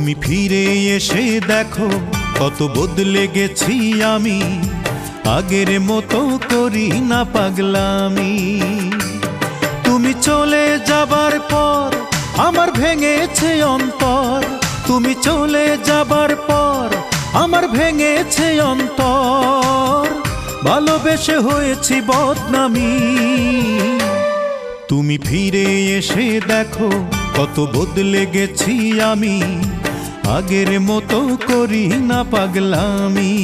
তুমি ফিরে এসে দেখো কত বদলে গেছি আমি, আগের মতো করি না পাগলামি। তুমি চলে যাবার পর আমার ভেঙেছে অন্তর, তুমি চলে যাবার পর আমার ভেঙেছে অন্তর, ভালোবেসে হয়েছি বদনামি। তুমি ফিরে এসে দেখো কত বদলে গেছি আমি, আগের মতো করি না পাগলামি।